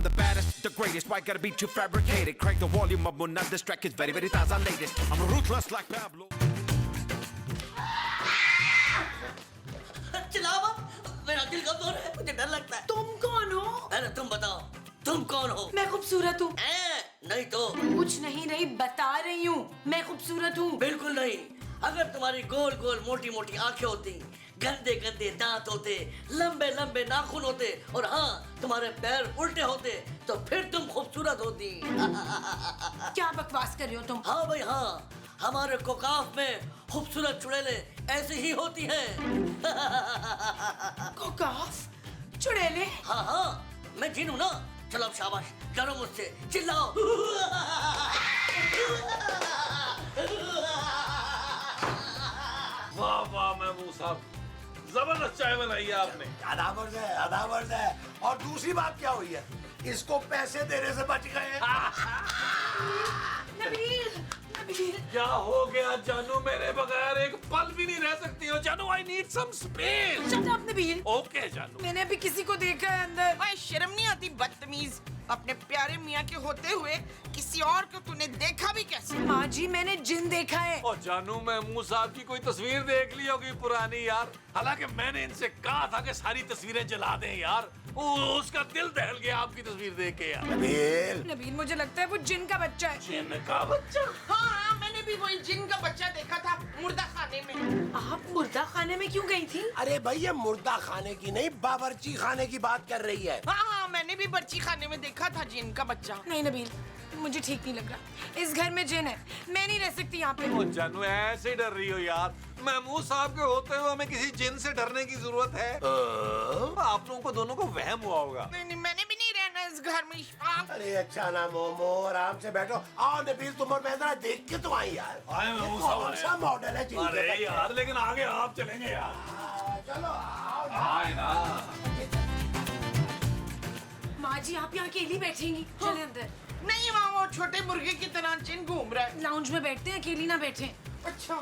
the baddest, the greatest. Why gotta be too fabricated? Crank the volume up, will not distract. It's very, very taza latest. I'm ruthless like Pablo. चिल्लाओ मत, मेरा दिल कमजोर है, मुझे डर लगता है। तुम कौन हो? अरे तुम बताओ, तुम कौन हो? मैं खूबसूरत हूँ। नहीं तो कुछ नहीं बता रही हूँ, मैं खूबसूरत हूँ। बिल्कुल नहीं। अगर तुम्हारी गोल गोल मोटी मोटी आंखें होती, गंदे गंदे दांत होते, लंबे लंबे नाखून होते और हाँ तुम्हारे पैर उल्टे होते तो फिर तुम खूबसूरत होती। क्या बकवास कर रहे हो तुम? हाँ भाई हाँ, हमारे कोकाफ में खूबसूरत चुड़ैलें ऐसी ही होती हैं। कोकाफ? चुड़ैले? हाँ हाँ, मैं जिन हूँ ना। चलो अब शाबाश, डरो मुझसे, चिल्लाओ। वाह वाह महबूब साहब, जबरदस्त चाय बनाई है आपने। आधा वर्ष है। और दूसरी बात क्या हुई है, इसको पैसे देने से बच गए। नबील, नबील। क्या हो गया जानू, मेरे बगैर एक पल भी नहीं रह सकती हो जानू। I need some space. Shut up Nabeel. Okay जानू। मैंने अभी किसी को देखा है अंदर। ओए शर्म नहीं आती बदतमीज, अपने प्यारे मियाँ के होते हुए किसी और को तूने देखा भी कैसे? माँ जी मैंने जिन देखा है। और जानू महमूद साहब की कोई तस्वीर देख ली होगी पुरानी यार। हालांकि मैंने इनसे कहा था कि सारी तस्वीरें जला दें यार। उसका दिल दहल गया आपकी तस्वीर देख के यार। नबील मुझे लगता है वो जिन का बच्चा है। जिन का बच्चा? हाँ, मैंने भी वही जिन का बच्चा देखा था मुर्दा खाने में। आप मुर्दा खाने में क्यों गई थी? अरे भाई ये मुर्दा खाने की नहीं, बावर्ची खाने की बात कर रही है। हाँ, मैंने भी बर्ची खाने में देखा था जिन का बच्चा। नहीं नबील, मुझे ठीक नहीं लग रहा। इस घर में जिन है, मैं नहीं रह सकती यहाँ पे। ओ जानू ऐसे डर रही हो यार। महमूद साहब के होते हुए हमें किसी जिन से डरने की जरूरत है? आप लोगों को दोनों को वहम हुआ होगा। नहीं, मैंने भी नहीं रहना इस घर में। इशफाक। अरे अच्छा ना मोमो, आराम से बैठो। आओ नबील, तुम और मैं जरा देख के तो आई यार। आए महमूद साहब, कौन सा मॉडल है जिनके अरे बच्चे? यार लेकिन आगे आप चलेंगे यार। चलो आओ ना। आए ना। माँ जी आप यहाँ अकेली बैठेंगी? चले अंदर। नहीं वहाँ वो छोटे मुर्गे की तरह जिन घूम रहा है। लाउंज में बैठते हैं, अकेली ना बैठे। अच्छा।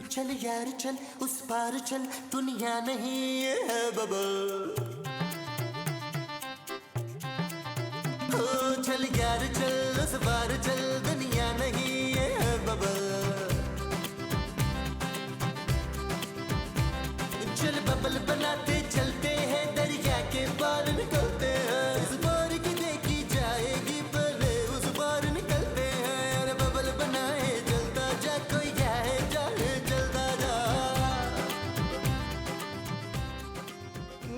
चल यार चल उस पार चल, दुनिया नहीं ये है बबल। ओ चल यार चल उस पार चल, दुनिया नहीं ये है बबल। चल बबल बनाते चलते हैं, दरिया के पार निकलते हैं। इस बार की देखी जाएगी पहले उस पार निकलते हैं। अरे बबल बनाए चलता जा, कोई जाए जाए चलता जा।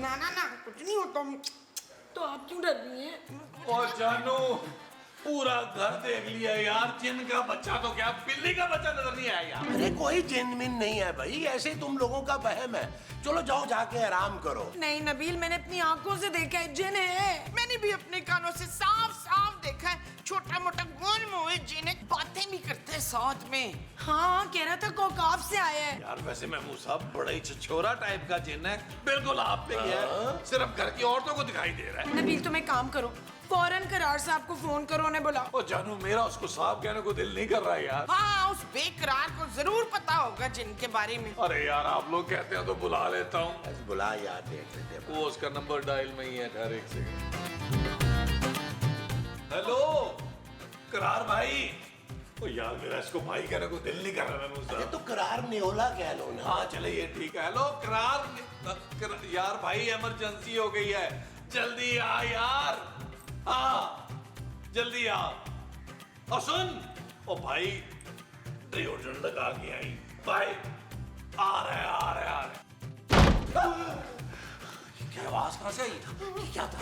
ना कुछ नहीं होता। तो आप क्यों डर रही हैं? और जानू पूरा घर देख लिया यार, जिन का बच्चा तो क्या बिल्ली का बच्चा नजर नहीं आया यार। अरे कोई जिनमिन नहीं है भाई, ऐसे ही तुम लोगों का वहम है। चलो जाओ जाके आराम करो। नहीं नबील, मैंने अपनी आंखों से देखा है, जिन है। मैंने भी अपने कानों से साफ साफ देखा है। छोटा मोटा गोल मुंह जिन्हें बातें भी करते हैं साथ में। हाँ कह रहा था कोकाफ से आया है। यार वैसे महमूद साहब बड़ा ही छिछोरा टाइप का जिन है, बिल्कुल आप पे ही है। सिर्फ घर की औरतों को दिखाई दे रहा है। नबील तुम एक काम करो, फौरन करार साहब को फोन करो, उन्हें बुलाओ। ओ जानू मेरा उसको साहब कहने को दिल नहीं कर रहा है यार। हाँ, उस बेकरार को जरूर पता होगा जिनके बारे में। अरे यार आप लोग कहते हैं तो बुला लेता हूँ। बस बुला यार, देख लेते हैं। वो उसका नंबर डायल में ही है, ठहर एक सेकंड। हेलो करार भाई। ओ यार मेरा इसको भाई कहने को दिल नहीं कर रहा महमूद अरे साहब। तो करार नेओला कह लो ना। हाँ चले ये ठीक है। हेलो यार भाई इमरजेंसी हो गई है, जल्दी आ यार। हाँ जल्दी आ। और सुन ओ भाई डिओड्रेंट लगा के आई भाई। आ रहे क्या आवाज कहां से आई? ये क्या था?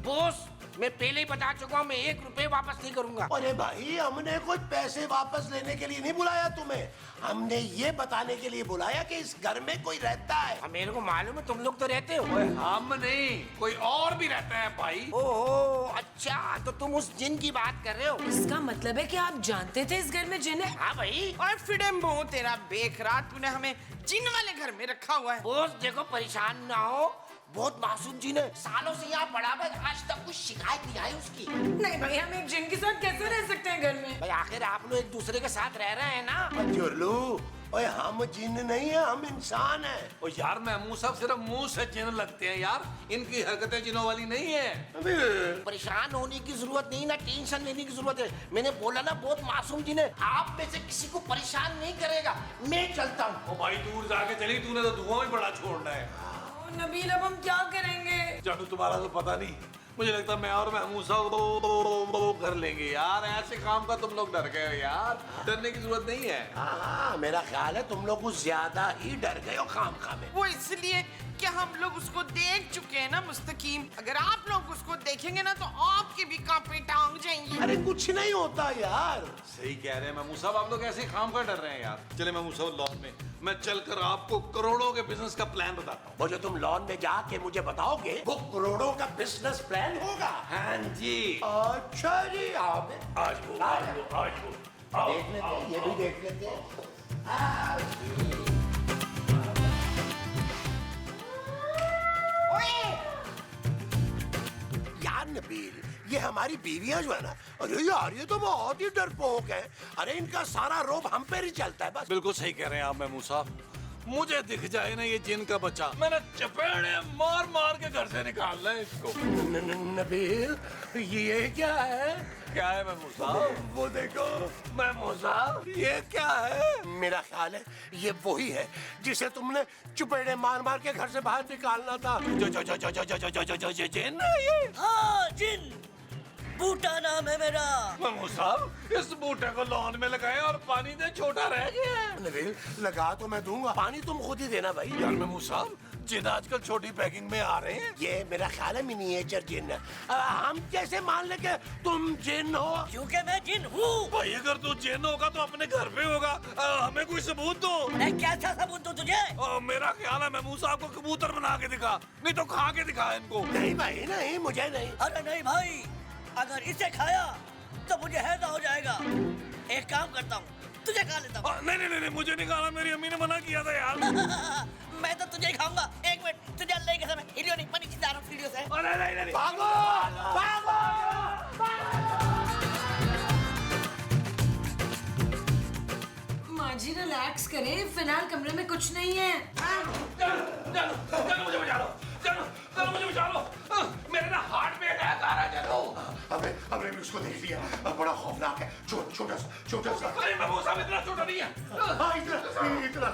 बॉस मैं पहले ही बता चुका हूँ, मैं 1 रुपए वापस नहीं करूंगा। अरे भाई हमने कुछ पैसे वापस लेने के लिए नहीं बुलाया तुम्हें, हमने ये बताने के लिए बुलाया कि इस घर में कोई रहता है। अब मेरे को मालूम है तुम लोग तो रहते हो। ओए हम नहीं, कोई और भी रहता है भाई। ओहो अच्छा, तो तुम उस जिन की बात कर रहे हो। इसका मतलब है कि आप जानते थे इस घर में जिन है? हाँ भाई। और फिडेम्बो तेरा बेकरार, तूने हमें जिन वाले घर में रखा हुआ है। बॉस देखो परेशान ना हो, बहुत मासूम जिन है, सालों से यहाँ पड़ा है, आज तक कुछ शिकायत नहीं आई उसकी। नहीं भाई, हम एक जिन के साथ कैसे रह सकते हैं घर में? भाई आखिर आप लोग एक दूसरे के साथ रह रहे हैं ना। चुरलू ओए हम जिन नहीं है, हम इंसान हैं। ओ यार महमूद साहब सिर्फ मुंह से जिन लगते हैं यार, इनकी हरकतें जिनों वाली नहीं है। परेशान होने की जरूरत नहीं, ना टेंशन लेने की जरूरत है। मैंने बोला ना बहुत मासूम जिन है, आप में से किसी को परेशान नहीं करेगा। मैं चलता हूँ। ओ भाई दूर जाके चली, तूने तो धुआं भी बड़ा छोड़ना है। नबील अब हम क्या करेंगे? जानू तुम्हारा तो पता नहीं, मुझे लगता है मैं और महमूद साहब कर लेंगे यार। ऐसे काम का तुम लोग डर गए हो यार, डरने की जरूरत नहीं है। हाँ, मेरा ख्याल है तुम लोग कुछ ज्यादा ही डर गए हो खामखा में। वो इसलिए कि हम लोग उसको देख चुके हैं ना मुस्तकीम। अगर आप लोग उसको देखेंगे ना तो आपके भी कांपे टांग जाएंगे। अरे कुछ नहीं होता यार। सही कह रहे हैं महमूद साहब, आप लोग ऐसे काम का डर रहे हैं यार। चले महमूद साहब लॉन में, मैं चलकर आपको करोड़ों के बिजनेस का प्लान बताता हूँ। वो जो तुम लॉन में जाके मुझे बताओगे वो करोड़ों का बिजनेस प्लान होगा। हाँ जी। अच्छा जी, आओ आज वो देख लेते हैं, ये भी देख लेते हैं। यार नबील, ये हमारी बीवियां जो है ना, अरे यार ये तो बहुत ही डरपोक है। अरे इनका सारा रोब हम पे ही चलता है बस। बिल्कुल सही कह रहे हैं आप महमूद साहब। मुझे दिख जाए ना ये जिन का बच्चा, मैंने चपेड़े मार मार के घर से निकालना है इसको। नबील, ये क्या है? क्या है महमूद साहब? वो देखो महमूद साहब ये क्या है? मेरा ख्याल है ये वही है जिसे तुमने चुपेड़े मार मार के घर से बाहर निकालना था। जो जो जो जो जो जो जो जो जो जो जिन है ये। हाँ जिन, बूटा नाम है मेरा। महमूद साहब इस बूटे को लॉन में लगाए और पानी दे, छोटा रह गया है। नबील लगा तो मैं दूंगा, पानी तुम खुद ही देना भाई। यार महमूद साहब जिन आजकल छोटी पैकिंग में आ रहे हैं। ये मेरा ख्याल है मिनिएचर जिन है। हम कैसे मान ले के तुम जिन हो? क्योंकि मैं जिन हूँ। भाई अगर तू जिन होगा तो अपने घर पे होगा। हमें कोई सबूत दो। मैं कैसा सबूत दूं तुझे? मेरा ख्याल है महमूद साहब को कबूतर बना के दिखा, नहीं तो खा के दिखा इनको। नहीं भाई नहीं, मुझे नहीं। अरे नहीं भाई, अगर इसे खाया तो मुझे हैजा हो जाएगा। एक काम करता हूँ, तुझे खा लेता हूँ। नहीं नहीं नहीं मुझे नहीं खाना, मेरी अम्मी ने मना किया था यार। मैं तो तुझे ही खाऊंगा। एक मिनट, तुझे अल्लाह की कसम है, हिलियो नहीं, मैं नीचे जा रहा हूँ सीढ़ियों से। नहीं नहीं नहीं भागो भागो। माँ जी रिलैक्स करें, फिलहाल कमरे में कुछ नहीं है। चलो मुझे बचा लो, चलो मुझे बचा लो। मेरे ना हार्ट में अटैक आ रहा है। चलो हमने भी उसको देख लिया, बड़ा खौफनाक है। छोटा सा। अरे महमूद साहब इतना छोटा नहीं है। हाँ, इतना।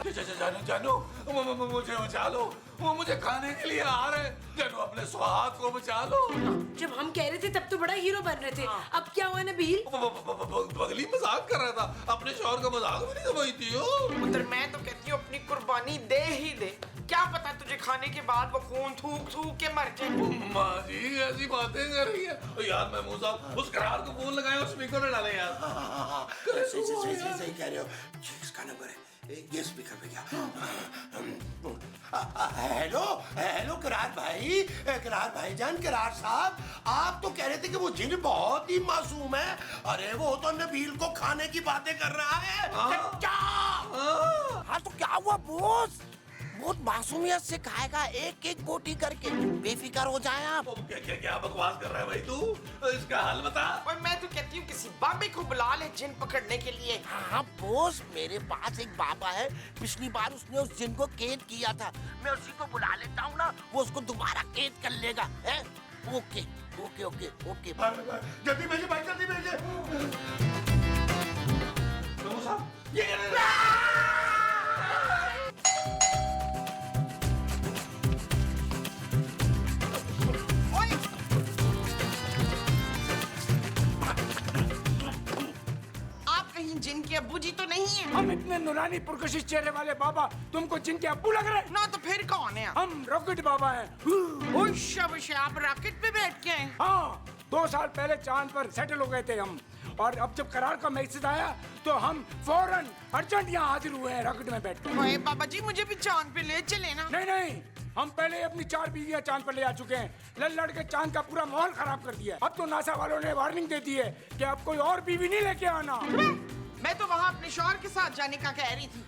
जानू मुझे बचा लो, वो मुझे खाने के लिए आ रहे हैं। जानू अपने सुहाग को बचा लो। जब हम कह रहे थे तब तो बड़ा हीरो बन रहे थे, अब क्या हुआ नबील? बगली मजाक कर रहा था, अपने शौहर का मजाक भी नहीं समझती हो। पुत्र मैं तो कहती हूँ अपनी कुर्बानी दे ही दे। क्या पता तुझे खाने के बाद वो खून थूक थूक के मर जाए। माँ जी ऐसी बातें कर रही है। यार महमूद साहब उस करार को फोन लगाए और स्पीकर में डाले यार। सही कह रहे हो। इसका नंबर है, ये स्पीकर पे क्या? हेलो करार भाईजान, करार साहब, आप तो कह रहे थे कि वो जिन बहुत ही मासूम है। अरे वो तो नबील को खाने की बातें कर रहा है। क्या? हाँ तो क्या हुआ बॉस? बहुत मासूमियत से खाएगा, एक एक बोटी करके। बेफिक्र हो जाए आप। क्या बकवास कर रहा है भाई तू? इसका हल बता। और मैं तो कहती हूँ किसी बाबे को बुला ले जिन पकड़ने के लिए। हाँ बॉस, मेरे पास एक बाबा है, पिछली बार उसने उस जिन को कैद किया था। मैं उसी को बुला लेता हूँ ना, वो उसको दोबारा कैद कर लेगा। है? Okay okay okay okay. जल्दी भेजिए भाई, जल्दी भेजिए। जिन के अब्बू जी तो नहीं है। हम इतने नूरानी पुरकशिश चेहरे वाले बाबा तुमको जिन के अब्बू लग रहे हैं? ना तो फिर कौन है? हम रॉकेट बाबा हैं। शाबाश, आप रॉकेट पे बैठ के हैं? हाँ, 2 साल पहले चांद पर सेटल हो गए थे हम, और अब जब करार का मैसेज आया तो हम फौरन अर्जेंट यहाँ हाजिर हुए हैं रॉकेट में बैठकर। ओए बाबा जी, मुझे भी चांद पे ले चले ना। नहीं, हम पहले अपनी 4 बीवियां चांद पर ले आ चुके हैं। लड़ के चांद का पूरा माहौल खराब कर दिया। अब तो नासा वालों ने वार्निंग दे दी है कि अब कोई और बीवी नहीं लेके आना। मैं तो वहाँ अपने शौहर के साथ जाने का कह रही थी।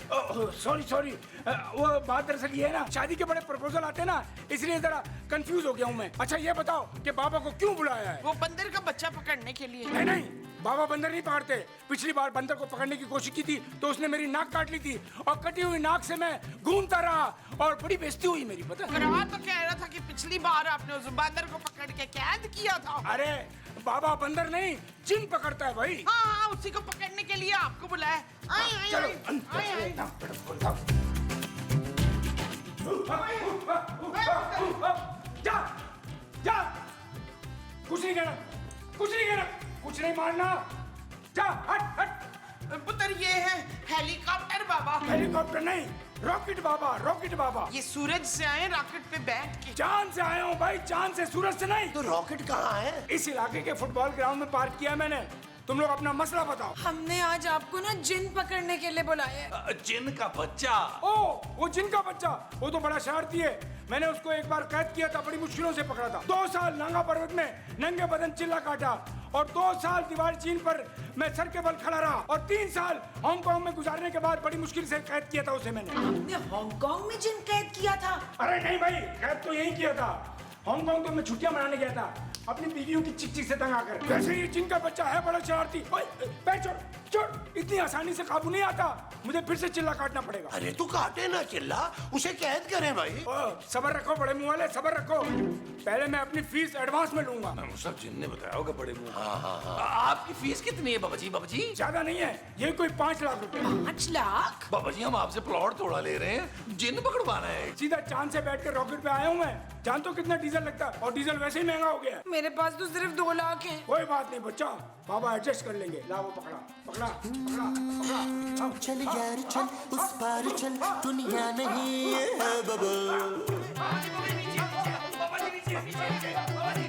सॉरी, वो बात दरअसल ये है ना, शादी के बड़े प्रपोजल आते हैं ना, इसलिए जरा कंफ्यूज हो गया हूँ मैं। अच्छा ये बताओ कि बाबा को क्यों बुलाया है? वो बंदर का बच्चा पकड़ने के लिए। नहीं, बाबा बंदर नहीं पकड़ते। पिछली बार बंदर को पकड़ने की कोशिश की थी तो उसने मेरी नाक काट ली थी और कटी हुई नाक से मैं घूमता रहा और बड़ी बेइज्जती हुई मेरी, पता है? करा तो कह रहा था कि पिछली बार आपने उस बंदर को पकड़ के कैद किया था। अरे बाबा बंदर नहीं, जिन पकड़ता है भाई। हाँ हाँ, उसी को पकड़ने के लिए आपको बुलाया। आए, चलो आए, आए, आए। जा जा, कुछ नहीं कहना, कुछ नहीं कहना, कुछ नहीं मारना, जा हट हट। पुत्र ये है हेलीकॉप्टर बाबा। हेलीकॉप्टर नहीं, रॉकेट बाबा, रॉकेट बाबा। ये सूरज से आए रॉकेट पे बैठ के। चांद से आया हूँ भाई, चांद से, सूरज से नहीं। तो रॉकेट कहाँ है? इस इलाके के फुटबॉल ग्राउंड में पार्क किया मैंने। तुम लोग अपना मसला बताओ। हमने आज आपको ना जिन पकड़ने के लिए बुलाया है। जिन का बच्चा। ओ, वो जिन का बच्चा, वो तो बड़ा शरारती है। मैंने उसको एक बार कैद किया था, बड़ी मुश्किलों से पकड़ा था। 2 साल नांगा पर्वत में नंगे बदन चिल्ला काटा और 2 साल दीवार चीन पर मैं सर के बल खड़ा रहा और 3 साल हांगकांग में गुजारने के बाद बड़ी मुश्किल से कैद किया था उसे मैंने। आपने हांगकांग में जिन कैद किया था? अरे नहीं भाई, कैद तो यही किया था। हांगकांग तो मैं छुट्टियां मनाने गया था अपनी बीवियों की चिक चिक से तंग आकर। वैसे ही जिनका बच्चा है बड़ा शरारती। पैर छोड़ छोड़, इतनी आसानी से काबू नहीं आता, मुझे फिर से चिल्ला काटना पड़ेगा। अरे तू काटे ना चिल्ला, उसे कैद करें भाई। सबर रखो बड़े मुंह वाले, सबर रखो। पहले मैं अपनी फीस एडवांस में लूंगा। सब जिन ने बताया होगा बड़े मुंह। आपकी फीस कितनी है बाबा जी? बाबा जी ज्यादा नहीं है, ये कोई 5 लाख रुपए। 5 लाख? बाबा जी हम आपसे प्लॉट तोड़ा ले रहे हैं, जिन पकड़वाना है। सीधा चांद से बैठ कर रॉकेट पे आया हूँ मैं। जानते हो कितना डीजल लगता है? और डीजल वैसे ही महंगा हो गया है। मेरे पास तो सिर्फ 2 लाख है। कोई बात नहीं बच्चा, बाबा एडजस्ट कर लेंगे। ला वो पकड़ा पकड़ा पकड़ा पकड़ा। चल यार चल, उस पार चल, दुनिया नहीं है बबल।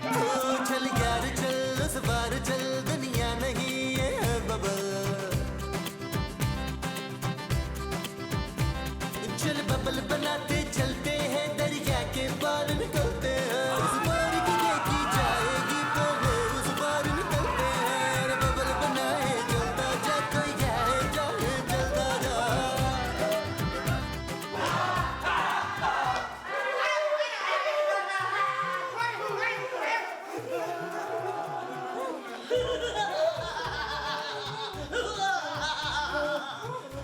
ओ चल यार चल, उस पार चल, दुनिया नहीं है बबल। चल बबल बनाते चलते हैं, दरिया के पार निकलते हैं। उस पार की देखी जाएगी पहले, उस पार निकलते हैं। अरे बबल बनाए चलता जा, कोई जाए जाए चलता जा।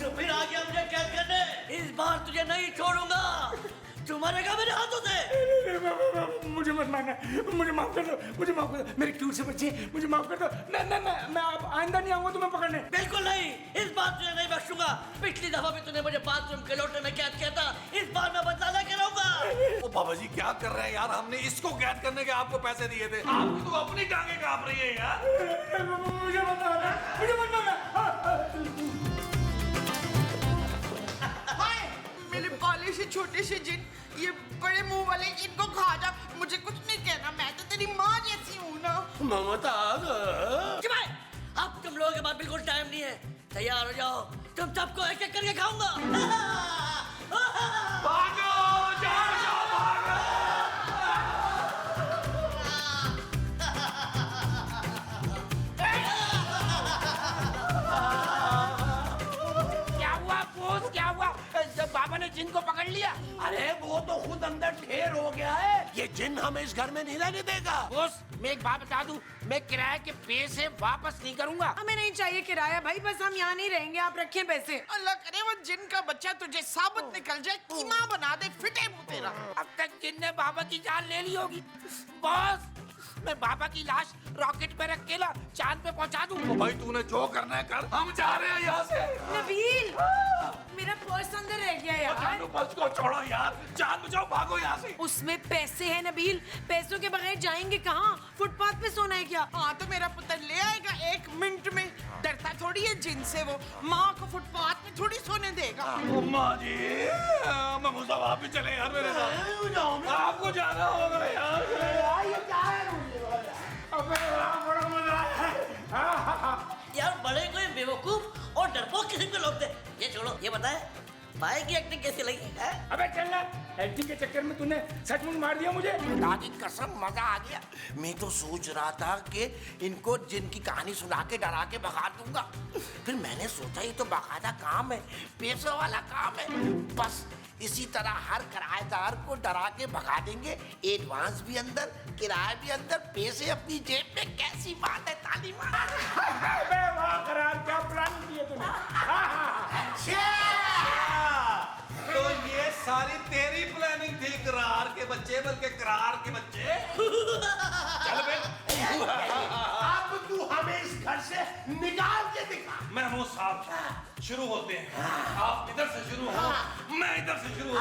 तो फिर आ गया मुझे कैद करने। इस बार तुझे नहीं छोड़ूंगा, तू मरेगा मेरे हाथों से। मुझे मत मारना, मुझे माफ कर दो, मुझे माफ कर दो, मेरे क्यूट से बच्चे, मुझे माफ कर दो। मैं अब आइंदा नहीं आऊंगा तुम्हें पकड़ने। बिल्कुल नहीं, इस बार तुझे नहीं बख्शूंगा। पिछली दफा भी तूने मुझे बाथरूम के लोटे में कैद किया था, इस बार मैं बदला लेके रहूंगा। ओ बाबा जी क्या कर रहे हैं यार? हमने इसको कैद करने के आपको पैसे दिए थे, आपकी तो अपनी टांगे कांप रही है यार। मुझे मत मारना, मुझे मत मारना। हाय, मेरे पाले से छोटे से जिन, ये बड़े मुंह वाले इनको खा जा। मुझे कुछ नहीं कहना, मैं तो तेरी माँ जैसी हूँ ना। ममता चुप है, अब तुम लोगों के पास बिल्कुल टाइम नहीं है। तैयार हो जाओ, तुम सबको एक एक करके खाऊंगा। भागो, जाओ जाओ भागो। क्या हुआ बोस, क्या हुआ? जब बाबा ने जिन को पकड़ लिया? अरे वो तो खुद अंदर ढेर हो गया है। ये जिन हमें इस घर में नहीं रहने देगा। बॉस मैं एक बात बता दूं, मैं किराए के पैसे वापस नहीं करूंगा। हमें नहीं चाहिए किराया भाई, बस हम यहाँ नहीं रहेंगे, आप रखें पैसे। अल्लाह करे वो जिन का बच्चा तुझे साबुत निकल जाए, कीमा बना दे, फिटे मुंह तेरा। अब तक जिन ने बाबा की जान ले ली होगी। बॉस मैं बाबा की लाश रॉकेट पर अकेला चांद पे पहुंचा दूं। ओ भाई तूने जो करना है कर, हम जा रहे हैं यहाँ से। नबील, मेरा पर्स अंदर रह गया यार। जानू बस को छोड़ो यार, जान बचाओ, भागो यहाँ से। उसमें पैसे हैं नबील, पैसों के बगैर जाएंगे कहाँ? फुटपाथ पे सोना है क्या? हाँ तो मेरा पुत्र ले आएगा 1 मिनट में। डरता थोड़ी है जिन से वो, माँ को फुटपाथ में थोड़ी सोने देगा। अम्मा जी, मैं मुझे आप भी चले यार मेरे साथ। आपको जाना होगा यार। बड़ा मजा आया। यार बड़े कोई बेवकूफ और डरपोक किस्म के लोग थे। ये छोड़ो, ये बताए भाई की एक्टिंग कैसी लगी है? अबे चलना, एक्टिंग के चक्कर में तूने सचमुच मार दिया मुझे। खुदा की कसम मजा आ गया। मैं तो सोच रहा था कि इनको जिन की कहानी सुना के डरा के भगा दूंगा, फिर मैंने सोचा ये तो बाकायदा काम है, पैसे वाला काम है। बस इसी तरह हर किराएदार को डरा के भगा देंगे। एडवांस भी अंदर, किराया भी अंदर, पैसे अपनी जेब में। कैसी बात है तालीम? बे वाह करार, क्या प्लान किए तूने? तो ये सारी तेरी प्लानिंग थी करार के बच्चे, बल्कि करार के बच्चे। चल बे। अब तू हमें इस घर से निकाल के दिखा। महमूद साहब शुरू होते हैं। आप इधर से शुरू हो, मैं इधर से शुरू होता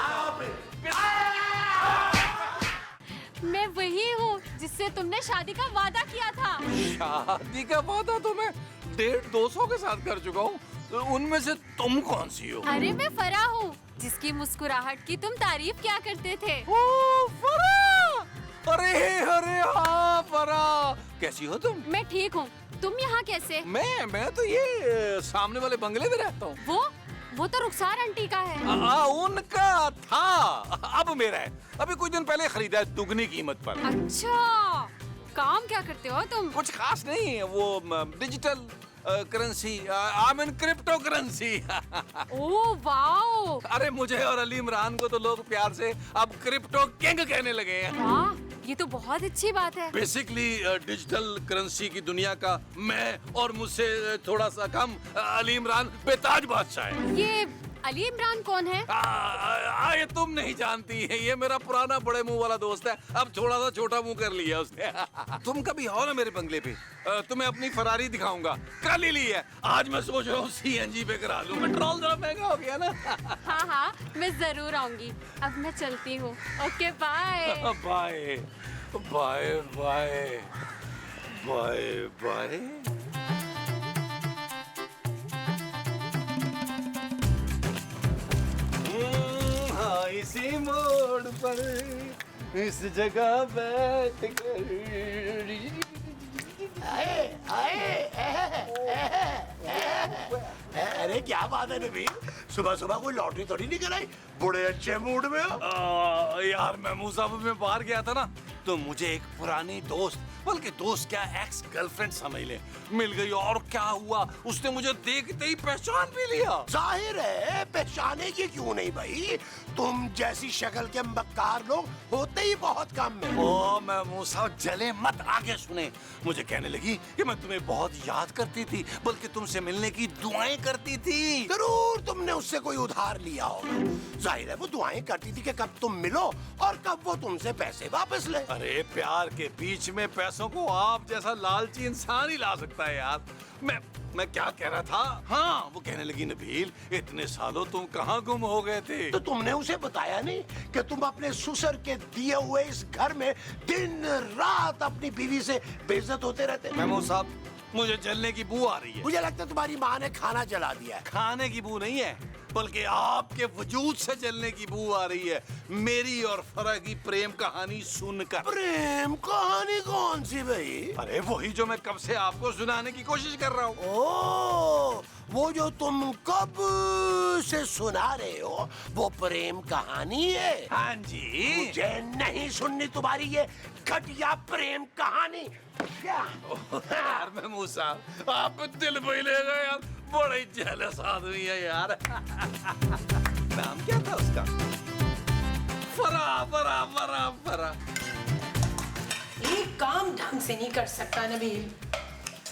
मैं वही हूँ जिससे तुमने शादी का वादा किया था। शादी का वादा तो मैं 150-200 के साथ कर चुका हूँ। तो उनमें से तुम कौन सी हो? अरे मैं फराह हूँ, जिसकी मुस्कुराहट की तुम तारीफ क्या करते थे। ओ फरा! अरे हाँ फरा, कैसी हो तुम? मैं ठीक हूँ, तुम यहाँ कैसे? मैं तो ये सामने वाले बंगले में रहता हूँ। वो तो रुखसार आंटी का है। उनका था, अब मेरा है। अभी कुछ दिन पहले खरीदा है, दुगनी कीमत पर। अच्छा, काम क्या करते हो तुम? कुछ खास नहीं, वो digital currency, I mean crypto currency. Oh wow! अरे मुझे और अली इमरान को तो लोग प्यार से अब क्रिप्टो किंग कहने लगे हैं। वाह, ये तो बहुत अच्छी बात है। बेसिकली डिजिटल करेंसी की दुनिया का मैं और मुझसे थोड़ा सा कम अली इमरान बेताज बादशाह है। ये अली इमरान कौन है? ये तुम नहीं जानती है, ये मेरा पुराना बड़े मुंह वाला दोस्त है। अब थोड़ा सा छोटा मुंह कर लिया उसने। तुम कभी आओ ना मेरे बंगले पे, तुम्हें अपनी फरारी दिखाऊंगा। कल ही ली है, आज मैं सोच रहा हूँ CNG पे करा लूं। पेट्रोल जरा महंगा हो गया ना। हाँ, मैं जरूर आऊंगी। अब मैं चलती हूँ। Okay bye. Bye bye bye bye bye. इसी मोड़ पर इस जगह बैठ कर। अरे क्या बात है नबील, सुबह सुबह कोई लॉटरी थोड़ी निकल आई, बड़े अच्छे मूड में हो। यार मैं मुसाफिर में बाहर गया था ना, तो मुझे एक पुरानी दोस्त, बल्कि दोस्त क्या एक्स गर्लफ्रेंड समझ ले, मिल गई। और क्या हुआ, उसने मुझे देखते ही पहचान भी लिया। जाहिर है पहचाने की क्यों नहीं भाई, तुम जैसी शक्ल के मक्कार लोग होते ही बहुत कम में। ओ मैं मूसा जले मत, आगे सुने। मुझे कहने लगी कि मैं तुम्हें बहुत याद करती थी, बल्कि तुमसे मिलने की दुआएं करती थी। जरूर तुमने उससे कोई उधार लिया होगा। जाहिर है वो दुआएं करती थी कि कब तुम मिलो और कब वो तुमसे पैसे वापस ले। अरे प्यार के बीच में पैसों को आप जैसा लालची इंसान ही ला सकता है यार। मैं क्या कह रहा था? हाँ, वो कहने लगी नबील, इतने सालों तुम कहाँ गुम हो गए थे? तो तुमने उसे बताया नहीं कि तुम अपने ससुर के दिए हुए इस घर में दिन रात अपनी बीवी से बेइज्जत होते रहते? महमूद साहब, मुझे जलने की बू आ रही है। मुझे लगता है तुम्हारी माँ ने खाना जला दिया है। खाने की बू नहीं है, बल्कि आपके वजूद से जलने की बू आ रही है, मेरी और फरा की प्रेम कहानी सुनकर। प्रेम कहानी कौन सी भाई? अरे वही जो मैं कब से आपको सुनाने की कोशिश कर रहा हूँ। ओ, वो जो तुम कब से सुना रहे हो वो प्रेम कहानी है? हाँ जी। मुझे नहीं सुननी तुम्हारी ये घटिया प्रेम कहानी। यार महमूद साहब, आप दिल पे ले गए यार, बड़े जेलस आदमी है यार। नाम क्या था उसका? फरा फरा फरा फरा। एक काम ढंग से नहीं कर सकता नबील।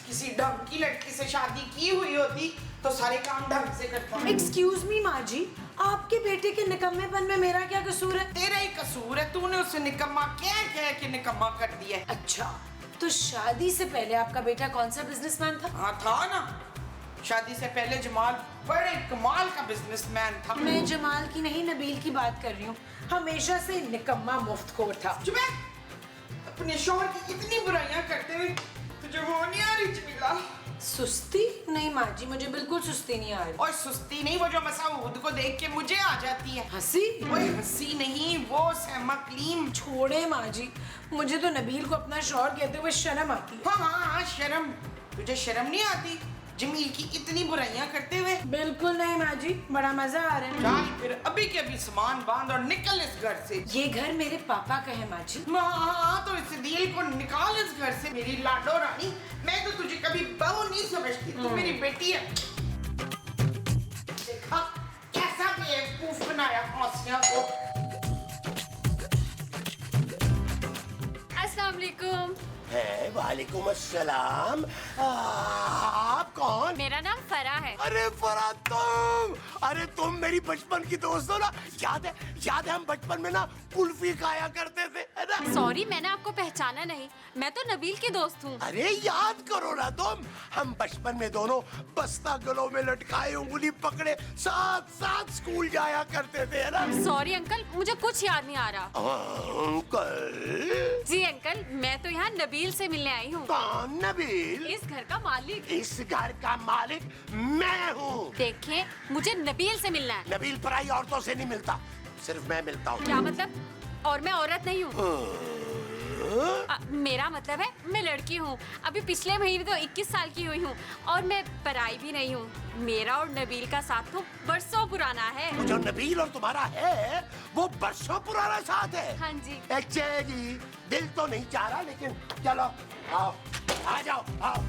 किसी ढंग की लड़की से शादी की हुई होती तो सारे काम ढंग से करता। एक्सक्यूज मी माँ जी, आपके बेटे के निकम्मेपन में मेरा क्या कसूर है? तेरा ही कसूर है, तूने उसे निकम्मा कह के निकम्मा कर दिया है। अच्छा, तो शादी से पहले आपका बेटा कौन सा बिजनेसमैन था? हाँ था ना, शादी से पहले जमाल बड़े कमाल का बिजनेसमैन था। मैं जमाल की नहीं नबील की बात कर रही हूँ। हमेशा से निकम्मा मुफ्तखोर था। चुप है, अपने शौहर की इतनी बुराइयां करते हुए तुझे वो नहीं आ रही जमीला? सुस्ती? नहीं माँ जी, मुझे बिल्कुल सुस्ती नहीं आ रही। और सुस्ती नहीं, वो जो मसाऊद को देख के मुझे आ जाती है हंसी। ओए हंसी नहीं, वो सहमा क्लीम। छोड़े माँ जी, मुझे तो नबील को अपना शौहर कहते हुए शर्म आती है। हाँ, शर्म। तुझे शर्म नहीं आती जमील की इतनी बुराइयां करते हुए? बिल्कुल नहीं माँ जी, बड़ा मजा आ रहा है। चल फिर अभी के अभी सामान बांध और निकल इस घर से। ये घर मेरे पापा का है माँ जी। हाँ, तो इस दिल को निकाल इस घर से। मेरी लाडो रानी, मैं तो तुझे कभी बहू नहीं समझती, तू मेरी बेटी है। देखा कैसा बेवकूफ बनाया हौसिया को। अस्सलाम वालेकुम। है वालेकुम अस्सलाम। आप कौन? मेरा नाम फरा है। अरे फरा तुम मेरी बचपन की दोस्त हो ना। याद है हम बचपन में ना कुल्फी खाया करते थे, है ना? सॉरी, मैंने आपको पहचाना नहीं। मैं तो नबील की दोस्त हूँ। अरे याद करो ना तुम, हम बचपन में दोनों बस्ता गलों में लटकाए उंगली पकड़े साथ साथ स्कूल जाया करते थे, है ना? सॉरी अंकल, मुझे कुछ याद नहीं आ रहा। अंकल? जी अंकल, मैं तो यहाँ नबील से मिलने आई हूँ। कौन नबील? इस घर का मालिक। इस घर का मालिक मैं हूँ। देखिए, मुझे नबील से मिलना है। नबील पराई औरतों से नहीं मिलता, सिर्फ मैं मिलता हूँ। क्या मतलब? और मैं औरत नहीं हूँ। मेरा मतलब है मैं लड़की हूँ। अभी पिछले महीने तो 21 साल की हुई हूँ और मैं पराई भी नहीं हूँ। मेरा और नबील का साथ तो बरसों पुराना है। जो नबील और तुम्हारा है वो बरसों पुराना साथ है। हाँ जी। अच्छा जी, दिल तो नहीं चाह रहा, लेकिन चलो आओ, आ जाओ, आओ।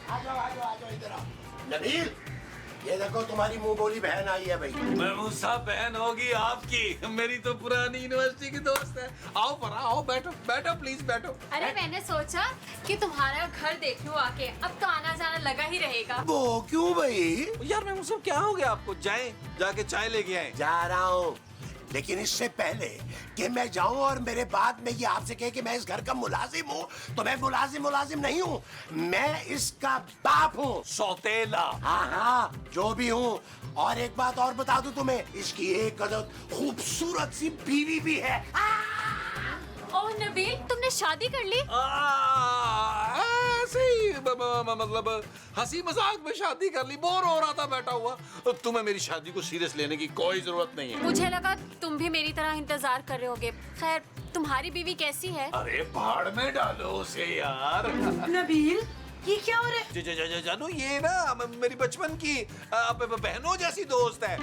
आ जाओ इधर आओ। नबील, ये देखो तुम्हारी मुंह बोली बहन आई है भाई। महमूद साहब, बहन होगी आपकी, मेरी तो पुरानी यूनिवर्सिटी की दोस्त है। आओ फरा, आओ, बैठो बैठो, प्लीज बैठो। अरे मैंने सोचा कि तुम्हारा घर देख लूं आके, अब तो आना जाना लगा ही रहेगा। वो क्यों भाई? यार महमूद साहब, क्या हो गया आपको? जाके चाय लेके आए। जा रहा हूँ, लेकिन इससे पहले कि मैं जाऊं और मेरे बाद में ये आपसे कहे कि मैं इस घर का मुलाजिम हूँ, तो मैं मुलाजिम नहीं हूँ, मैं इसका बाप हूँ। सौतेला। हाँ, जो भी हूँ। और एक बात और बता दूं तुम्हें, इसकी एक अदद खूबसूरत सी बीवी भी है। ओह नबील, तुमने शादी कर ली? ऐसे ही मतलब हंसी मजाक में शादी कर ली। बोर हो रहा था बैठा हुआ। तुम्हें मेरी शादी को सीरियस लेने की कोई जरूरत नहीं है। मुझे लगा तुम भी मेरी तरह इंतजार कर रहे होगे। खैर, तुम्हारी बीवी कैसी है? अरे भाड़ में डालो उसे यार। नबील, ये क्या हो रहा है? जानू, ये ना मेरी बचपन की बहनों जैसी दोस्त है।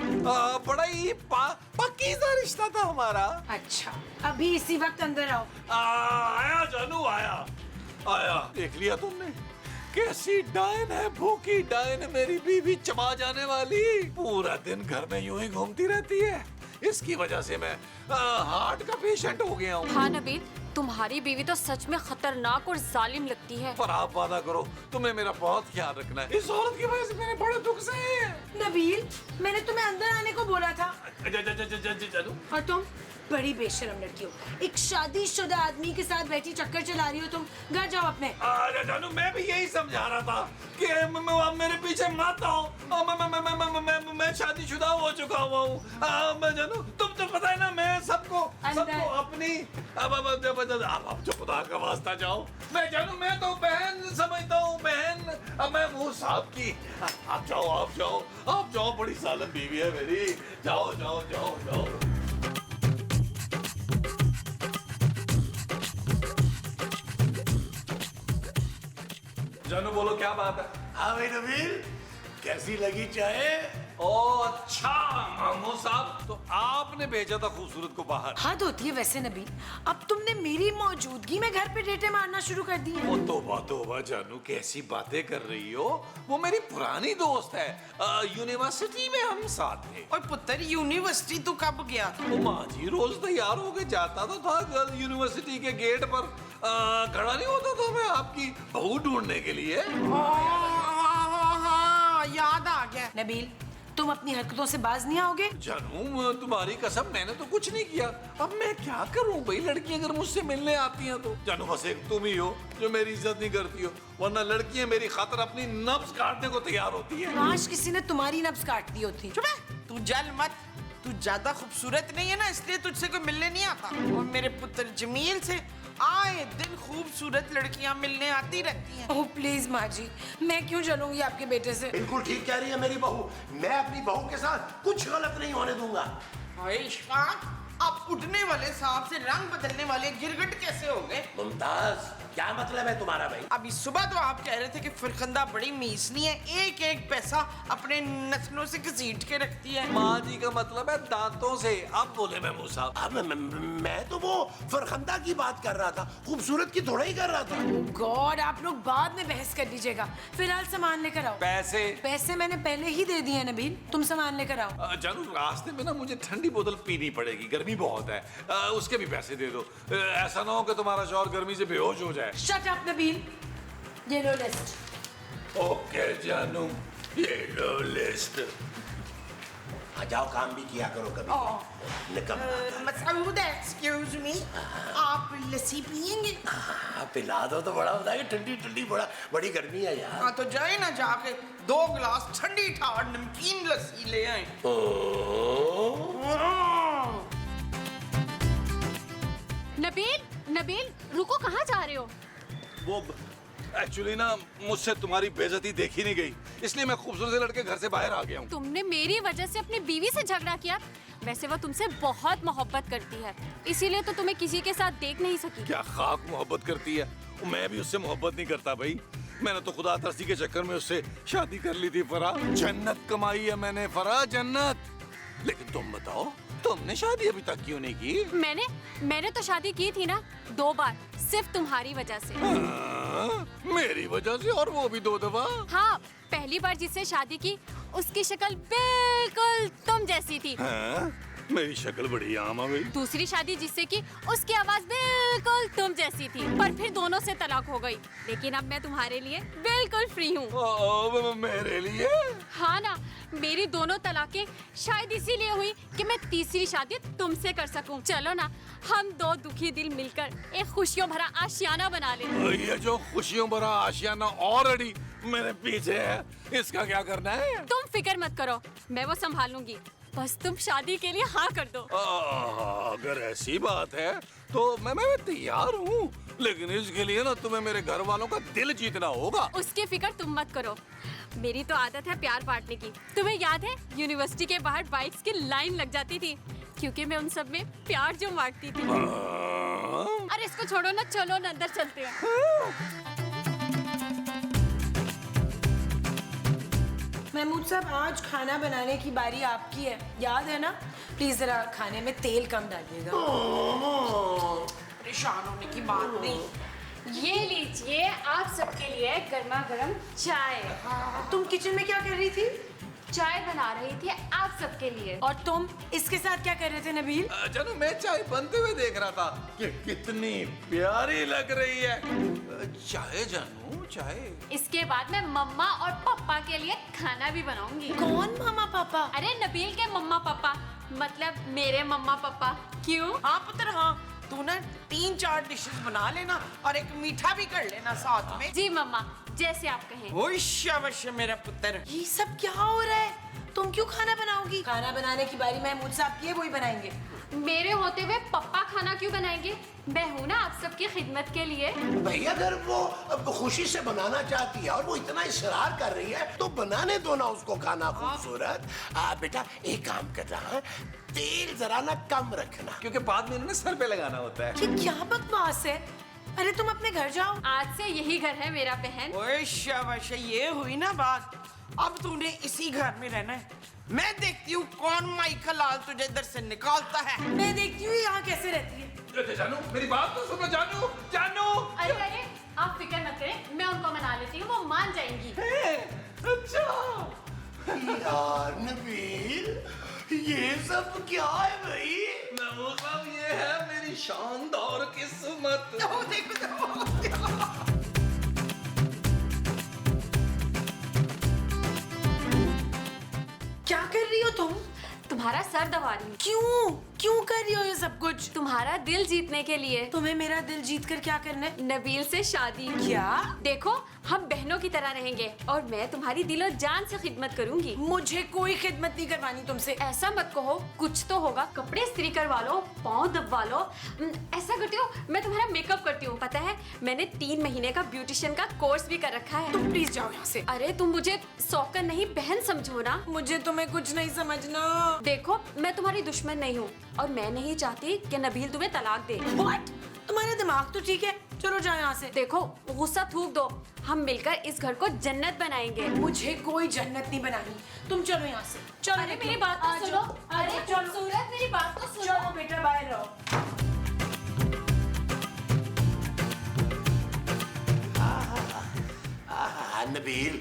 बड़ा ही पक्कीज़ा रिश्ता था हमारा। अच्छा, अभी इसी वक्त अंदर आओ। आया जानू, आया। देख लिया तुमने? कैसी डायन है, भूखी डायन, मेरी बीवी चबा जाने वाली। पूरा दिन घर में यूं ही घूमती रहती है। इसकी वजह से मैं हार्ट का पेशेंट हो गया हूँ। हाँ नबील, तुम्हारी बीवी तो सच में खतरनाक और जालिम लगती है। पर आप वादा करो, तुम्हें मेरा बहुत ख्याल रखना है। इस औरत की वजह से मैंने बड़े दुख से। नबील, मैंने तुम्हें अंदर आने को बोला था। जानू, और तुम बड़ी बेशरम लड़की हो। एक शादीशुदा आदमी के साथ बैठी चक्कर चला रही हो तुम। घर जाओ अपने। जानू, मैं भी यही समझा रहा था कि मेरे पीछे मत आओ। मैं शादीशुदा हो चुका हुआ हूँ। मैं जानू, तुम तो पता है ना, मैं सबको अपनी अब जो खुदा का वास्ता जाओ। मैं जानू, मैं तो बहन समझता हूँ, बहन। अब मैं वो साहब की। आप जाओ, बड़ी सालम बीवी है मेरी। जाओ। जानू, बोलो क्या बात है? हाँ भाई नबील, कैसी लगी चाय? ओ अच्छा मामू साहब, तो आपने भेजा था खूबसूरत को बाहर। हद होती है वैसे नबील, अब तुमने मेरी मौजूदगी में घर पे डेटे मारना शुरू कर दी है। ओ तौबा जानू, कैसी बातें कर रही हो? वो मेरी पुरानी दोस्त है। यूनिवर्सिटी में हम साथ थे। और पुत्र, यूनिवर्सिटी तू कब गया था? ओ माँ जी, रोज तैयार होके जाता तो था गर्ल यूनिवर्सिटी के गेट पर। खड़ा नहीं होता था मैं आपकी बहू ढूंढने के लिए। हाँ, याद आ गया। नबील, तुम अपनी हरकतों से बाज नहीं आओगे? जानू, तुम्हारी कसम, मैंने तो कुछ नहीं किया। अब मैं क्या करूं भाई? लड़कियां अगर मुझसे मिलने आती हैं तो। जानू, बस एक तुम ही हो जो मेरी इज्जत नहीं करती हो, वरना लड़कियां मेरी खातिर अपनी नब्ज काटने को तैयार होती हैं। काश किसी ने तुम्हारी नब्ज काट दी होती। चुप है, तू जल मत। तू ज्यादा खूबसूरत नहीं है ना, इसलिए तुझसे कोई मिलने नहीं आता। और मेरे पुत्र जमील से आए दिन खूबसूरत लड़कियां मिलने आती रहती हैं। ओह प्लीज माँ जी, मैं क्यों जलूंगी आपके बेटे से? बिल्कुल ठीक कह रही है मेरी बहू। मैं अपनी बहू के साथ कुछ गलत नहीं होने दूंगा। हाय इशफाक, आप उठने वाले सांप से रंग बदलने वाले गिरगिट कैसे हो गए? मुमताज, क्या मतलब है तुम्हारा भाई? अभी सुबह तो आप कह रहे थे कि फरखंदा बड़ी मीसनी है, एक एक पैसा अपने नथनों से घसीट के रखती है। माँ जी का मतलब है दांतों से। अब बोले महमूद साहब। अब मैं तो वो फरखंदा की बात कर रहा था, खूबसूरत की थोड़ा ही कर रहा था। गॉड, आप लोग बाद में बहस कर लीजिएगा, फिलहाल सामान लेकर आओ। पैसे मैंने पहले ही दे दिए नबील, तुम सामान लेकर आओ। जानू, रास्ते में ना मुझे ठंडी बोतल पीनी पड़ेगी, गर्मी बहुत है। उसके भी पैसे दे दो। ऐसा ना हो कि तुम्हारा शौहर गर्मी से बेहोश हो जाए। शट अप नबील, ये लो लिस्ट। ओके जानू, ये लो लिस्ट। आ जाओ, काम भी किया करो कभी। मसूद, एक्सक्यूज मी, आप लस्सी पियेंगे? पिला दो तो बड़ा होता है, ठंडी ठंडी बड़ी गर्मी है यार। हाँ तो जाए ना, जाके 2 गिलास ठंडी ठाड़ नमकीन लस्सी ले आए। नबील, रुको, कहाँ जा रहे हो? वो एक्चुअली ना मुझसे तुम्हारी बेइज्जती देखी नहीं गई, इसलिए मैं खूबसूरत से लड़के घर से बाहर आ गया हूँ। तुमने मेरी वजह से अपनी बीवी से झगड़ा किया। वैसे वो तुमसे बहुत मोहब्बत करती है, इसीलिए तो तुम्हें किसी के साथ देख नहीं सकी। क्या खाक मोहब्बत करती है? मैं भी उससे मोहब्बत नहीं करता भाई। मैंने तो खुदा तरसी के चक्कर में उससे शादी कर ली थी। फरा, जन्नत कमाई है मैंने फरा, जन्नत। लेकिन तुम बताओ, तुमने शादी अभी तक क्यों नहीं की? मैंने तो शादी की थी ना 2 बार, सिर्फ तुम्हारी वजह से। मेरी वजह से? और वो भी 2 दफा? हाँ, पहली बार जिससे शादी की उसकी शक्ल बिल्कुल तुम जैसी थी। हाँ? मेरी शक्ल बड़ी आम है भाई। दूसरी शादी जिससे की उसकी आवाज बिल्कुल तुम जैसी थी, पर फिर दोनों से तलाक हो गई। लेकिन अब मैं तुम्हारे लिए बिल्कुल फ्री हूँ। मेरे लिए? हाँ ना, मेरी दोनों तलाकें शायद इसीलिए हुई कि मैं तीसरी शादी तुमसे कर सकूं। चलो ना, हम 2 दुखी दिल मिलकर एक खुशियों भरा आशियाना बना लें। ये जो खुशियों भरा आशियाना ऑलरेडी मेरे पीछे है, इसका क्या करना है? तुम फिक्र मत करो, मैं वो संभाल लूंगी। बस तुम शादी के लिए हाँ कर दो। अगर ऐसी बात है तो मैं तैयार हूँ, लेकिन इसके लिए ना तुम्हें मेरे घर वालों का दिल जीतना होगा। उसकी फिक्र तुम मत करो, मेरी तो आदत है प्यार बांटने की। तुम्हें याद है यूनिवर्सिटी के बाहर बाइक्स की लाइन लग जाती थी, क्योंकि मैं उन सब में प्यार जो बांटती थी। अरे इसको छोड़ो ना, चलो ना अंदर चलते हैं। महमूद साहब, आज खाना बनाने की बारी आपकी है, याद है ना? प्लीज जरा खाने में तेल कम डालिएगा। परेशान होने की बात नहीं। ये लीजिए आप सबके लिए गर्मा गर्म चाय। तुम किचन में क्या कर रही थी? चाय बना रही थी आप सबके लिए। और तुम इसके साथ क्या कर रहे थे नबील? जानू, मैं चाय बनते हुए देख रहा था कि कितनी प्यारी लग रही है। चाय जानू, चाय। इसके बाद मैं मम्मा और पापा के लिए खाना भी बनाऊंगी। कौन मम्मा पापा? अरे नबील के मम्मा पापा, मतलब मेरे मम्मा पापा। क्यों? हाँ पुत्र, हाँ, तू ना 3-4 डिशेस बना लेना और एक मीठा भी कर लेना साथ में। जी मम्मा, जैसे आप कहें। ओए शाबाश मेरा पुत्र। ये सब क्या हो रहा है? तुम क्यों खाना बनाओगी? खाना बनाने की बारी महमूद साहब की है, वही बनाएंगे। मेरे होते हुए पप्पा खाना क्यों बनाएंगे? मैं हूँ ना आप सबकी खिदमत के लिए। भैया, अगर वो खुशी से बनाना चाहती है और वो इतना इसरार कर रही है तो बनाने दो ना उसको खाना खूबसूरत। बेटा एक काम करना है, तेल जरा ना कम रखना, क्योंकि बाद में इन्हें सर पे लगाना होता है। ये क्या बकवास है? अरे तुम अपने घर जाओ। आज से यही घर है मेरा बहन। ओए शाबाश, ये हुई ना बात। अब तूने इसी घर में रहना है। मैं देखती हूँ कौन माइकल लाल तुझे इधर से निकालता है। मैं देखती हूँ यहाँ कैसे रहती है। जानू, मेरी बात तो सुनो। जानू, जानू। अरे आप फिक्र मत करें, मैं उनको मना लेती हूँ, वो मान जाएंगी। अच्छा यार नबील, ये सब क्या है भाई? महमूद साहब, ये है मेरी शानदार किस्मत। क्या कर रही हो तुम? तुम्हारा सर दबा रही हूँ। क्यों क्यों कर रही हो ये सब कुछ? तुम्हारा दिल जीतने के लिए। तुम्हें मेरा दिल जीत कर क्या करना है? नबील से शादी। क्या? देखो, हम बहनों की तरह रहेंगे और मैं तुम्हारी दिलो जान से खिदमत करूंगी। मुझे कोई खिदमत नहीं करवानी तुमसे। ऐसा मत कहो, कुछ तो होगा। कपड़े इस्त्री करवा लो, पाँव दबवा लो। ऐसा करती हूँ, मैं तुम्हारा मेकअप करती हूँ। पता है, मैंने 3 महीने का ब्यूटिशियन का कोर्स भी कर रखा है। तुम प्लीज जाओ यहाँ से। अरे तुम मुझे सौकन नहीं बहन समझो ना। मुझे तुम्हें कुछ नहीं समझना। देखो, मैं तुम्हारी दुश्मन नहीं हूँ और मैं नहीं चाहती कि नबील तुम्हें तलाक दे। What? तुम्हारा दिमाग तो ठीक है, चलो जाओ यहाँ से। देखो गुस्सा थूक दो, हम मिलकर इस घर को जन्नत बनाएंगे। मुझे कोई जन्नत नहीं बनानी, तुम चलो यहाँ से। चलो अरे मेरी बात तो सुनो, अरे खूबसूरत मेरी बात तो सुनो। चलो बेटा बाहर रहो। नबील,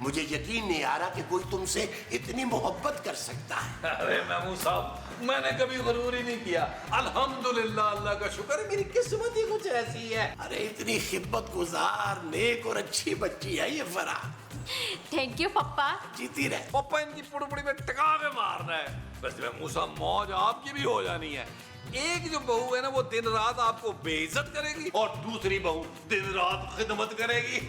मुझे यकीन नहीं आ रहा कि कोई तुमसे इतनी मोहब्बत कर सकता है। अरे महमूद साहब, मैंने कभी गरूर ही नहीं किया। अल्हम्दुलिल्लाह, अल्लाह का शुक्र है, मेरी किस्मत ही कुछ ऐसी है। अरे इतनी खिदमत गुजार, नेक और अच्छी बच्ची है ये फरा। थैंक यू पप्पा। जीती रहे। पप्पा इनकी पुड़पुड़ी में टका के मारना है। वैसे महमूद साहब, मौज आपकी भी हो जानी है। एक जो बहू है ना, वो दिन रात आपको बेइज्जत करेगी और दूसरी बहू दिन रात खिदमत करेगी।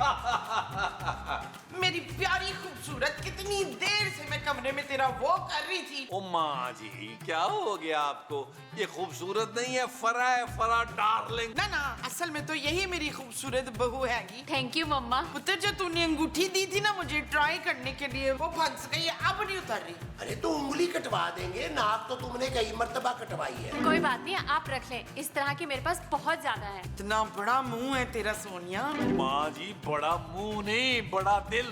मेरी प्यारी खूबसूरत, कितनी देर से मैं कमरे में तेरा वो कर रही थी। ओ माँ जी, क्या हो गया आपको? ये खूबसूरत नहीं है, फरा है, फरा डार्लिंग। ना ना, असल में तो यही मेरी खूबसूरत बहू हैगी। थैंक यू मम्मा। पुत्र, जो तूने अंगूठी दी थी ना मुझे ट्राई करने के लिए, वो फंस गई, अब नहीं उतर रही। अरे तो उंगली कटवा देंगे, नाक तो तुमने कई मर्तबा कटवाई है। कोई बात नहीं, आप रख लें, इस तरह के मेरे पास बहुत ज्यादा है। इतना बड़ा मुंह है तेरा सोनिया। माँ जी, बड़ा मुंह नहीं, बड़ा दिल।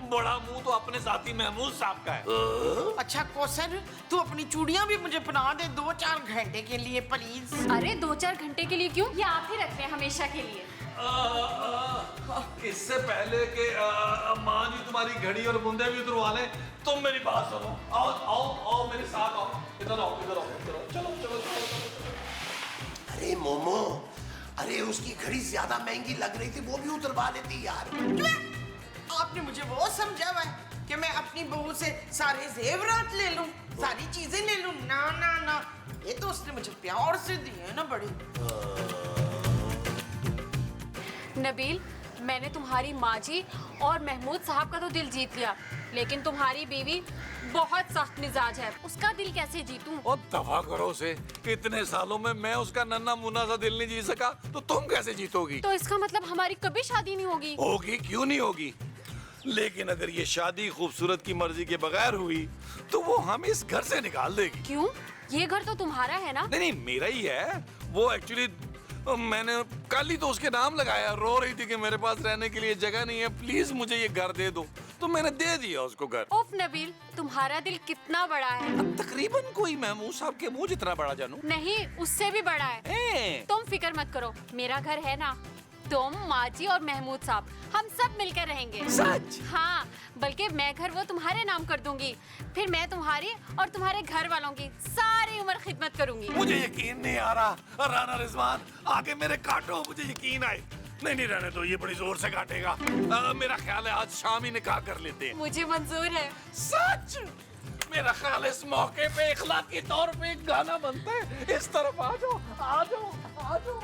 बड़ा मुंह तो अपने साथी महमूद साहब का है। अच्छा कौसर, तू अपनी चूड़ियां भी मुझे पहना दे 2-4 घंटे के लिए प्लीज। अरे 2-4 घंटे के लिए क्यों, ये आप ही रख लें हमेशा के लिए। इससे पहले कि माँ जी तुम्हारी घड़ी और बुंदे भी उतरवा लें, तुम मेरी बात सुनो। आओ आओ आओ, मेरे साथ आओ। इधर आओ, इधर आओ, इधर आओ। चलो चलो चलो। अरे मोमो, अरे उसकी घड़ी ज्यादा महंगी लग रही थी, वो भी उतरवा लेती यार। आपने मुझे वो समझा हुआ है कि मैं अपनी बहू से सारे जेवरात ले लूं, सारी चीजें ले लूं? ना ना ना, ये तो उसने मुझे प्यार से दिए ना बड़ी। नबील, मैंने तुम्हारी माँ जी और महमूद साहब का तो दिल जीत लिया, लेकिन तुम्हारी बीवी बहुत सख्त मिजाज है, उसका दिल कैसे जीतूं? और दफा करो उसे। इतने सालों में मैं उसका नन्ना मुन्ना सा दिल नहीं जीत सका, तो तुम कैसे जीतोगी? तो इसका मतलब हमारी कभी शादी नहीं होगी? होगी, क्यों नहीं होगी? लेकिन अगर ये शादी खूबसूरत की मर्जी के बगैर हुई, तो वो हम इस घर से निकाल देगी। क्यों? ये घर तो तुम्हारा है ना? नहीं नहीं, मेरा ही है। वो एक्चुअली मैंने कल ही तो उसके नाम लगाया। रो रही थी कि मेरे पास रहने के लिए जगह नहीं है, प्लीज मुझे ये घर दे दो, तो मैंने दे दिया उसको घर। उफ नबील, तुम्हारा दिल कितना बड़ा है। तकरीबन कोई महमूद साहब के मुंह जितना बड़ा, जानू। नहीं, उससे भी बड़ा है। तुम फिक्र मत करो, मेरा घर है ना, तुम, माँ जी और महमूद साहब, हम सब मिलकर रहेंगे। सच? हाँ, बल्कि मैं घर वो तुम्हारे नाम कर दूंगी, फिर मैं तुम्हारी और तुम्हारे घर वालों की सारी उम्र खिदमत करूंगी। मुझे यकीन नहीं आ रहा। राना रिजवान, आगे मेरे काटो, मुझे यकीन आए। नहीं नहीं, रहने दो, ये बड़ी जोर से काटेगा। मेरा ख्याल है आज शाम ही निकाह कर लेते हैं। मुझे मंजूर है। सच? मेरा ख्याल है इस मौके पे इखलाकी तौर पे एक गाना बनता है। इस तरफ आ जाओ, आ जाओ, आ जाओ।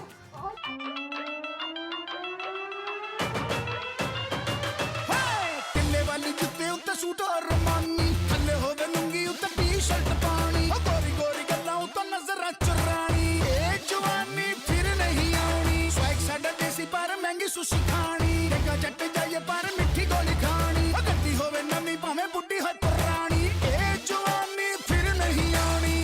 किले वाली जुत्ते उत्ते सूट और रमानी, थल्ले होवे लुंगी उत्ते टी-शर्ट पानी, गोरी गोरी गल्लां उत्ते नजरां चुरानी, ए जवानी फिर नहीं आनी, स्वैग साडा देसी पर महंगी सुशी खानी, डेगा जट जाइए पर मिठी गोली खानी, गड्डी होवे नवी भाਵੇਂ बुड्ढी होए पुरानी, ए जवानी फिर नहीं आनी।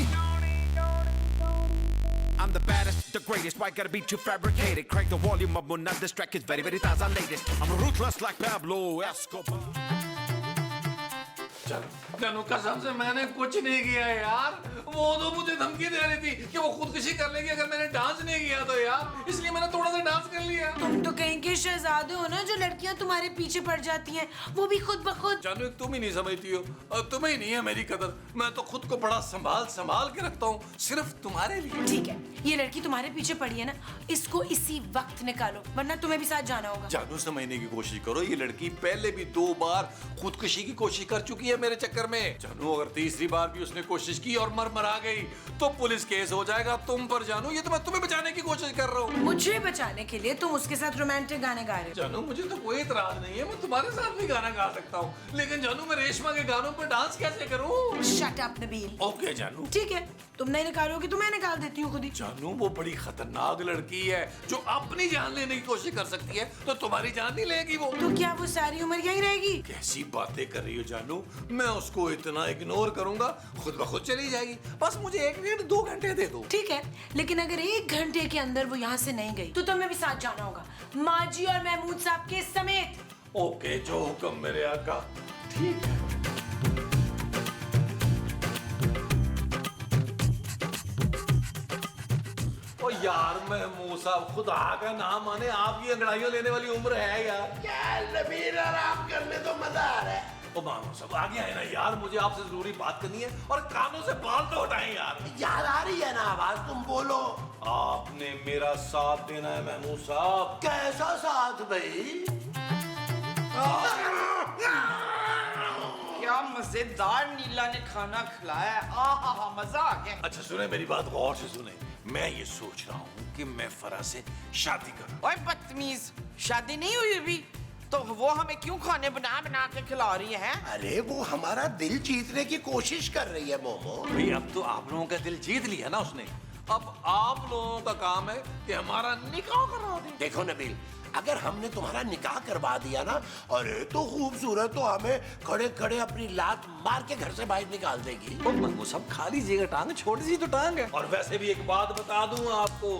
I'm the baddest, the greatest. Why gotta be too fabricated? Crank the volume up, not distract. It's very, very taza latest. I'm ruthless like Pablo Escobar. जानू, कसम से मैंने कुछ नहीं किया यार। वो तो मुझे धमकी दे रही थी कि वो खुदकुशी कर लेगी अगर मैंने डांस नहीं किया तो यार, इसलिए मैंने थोड़ा सा डांस कर लिया। तुम तो कहीं के शहजादे हो ना, जो लड़कियां तुम्हारे पीछे पड़ जाती हैं, वो भी खुद ब खुद। जानू, तुम ही नहीं समझती हो, और तुम्हें ही नहीं है मेरी कदर। मैं तो खुद को बड़ा संभाल संभाल के रखता हूँ, सिर्फ तुम्हारे लिए। ठीक है, ये लड़की तुम्हारे पीछे पड़ी है ना, इसको इसी वक्त निकालो, वरना तुम्हें भी साथ जाना होगा। जानू, समझने की कोशिश करो, ये लड़की पहले भी 2 बार खुदकुशी की कोशिश कर चुकी है मेरे चक्कर में। जानू, अगर तीसरी बार भी उसने कोशिश की और मर गई तो पुलिस केस हो जाएगा तुम पर। जानू, ये तो मैं तुम्हें बचाने की कोशिश कर रहा हूँ। मुझे बचाने के लिए तुम उसके साथ रोमांटिक गाने गा रहे हो। जानू, मुझे तो कोई इतराज नहीं है, मैं तुम्हारे साथ भी गाना गा सकता हूँ, लेकिन जानू मैं रेशमा के गानों पर डांस कैसे करूँ? Shut up Nabeel. ओके जानू। ठीक है, तुम नहीं निकालोगी तो मैं निकाल देती हूँ खुद ही। जानू, वो बड़ी खतरनाक लड़की है जो अपनी जान लेने की कोशिश कर सकती है, तो तुम्हारी जान नहीं लेगी वो। तो क्या वो सारी उम्र यहीं रहेगी? कैसी बातें कर रही हो जानू, मैं उसको इतना इग्नोर करूंगा खुद ब खुद चली जाएगी। बस मुझे 1-1.5-2 घंटे दे दो। ठीक है, लेकिन अगर 1 घंटे के अंदर वो यहाँ से नहीं गई तो तुम्हें भी साथ जाना होगा, माँ जी और महमूद साहब के समेत। ओके, जो हुक्म मेरे आका। ठीक है। ओ यार महमूद साहब, खुदा का नाम माने आपकी अंगड़ाइयों लेने वाली उम्र है यार। क्या नबील, आराम करने तो मजा आ रहा है। ओ मानो सब आगे आए ना यार, मुझे आपसे जरूरी बात करनी है और कानों से बाल तो हटाएं यार। याद आ रही है ना आवाज, तुम बोलो। आपने मेरा साथ देना है महमूद साहब। कैसा साथ भाई? क्या मजेदार नीला ने खाना खिलाया है। आहा, मजा आ गया। अच्छा सुने, मेरी बात गौर से सुने। मैं ये सोच रहा हूँ कि मैं फरा से शादी करूँ। ओए बदतमीज, शादी नहीं हुई अभी तो वो हमें क्यों खाने बना बना के खिला रही है? अरे वो हमारा दिल जीतने की कोशिश कर रही है मोमो। भाई अब तो आप लोगों का दिल जीत लिया ना उसने, अब आप लोगों का काम है कि हमारा निकाह करा दे। देखो नबील, अगर हमने तुम्हारा निकाह करवा दिया ना, अरे तो खूबसूरत तो हमें खड़े खड़े अपनी लात मार के घर से बाहर निकाल देगी। वो सब खा लीजिएगा, टांग छोटी सी तो टांग है। और वैसे भी एक बात बता दूं आपको,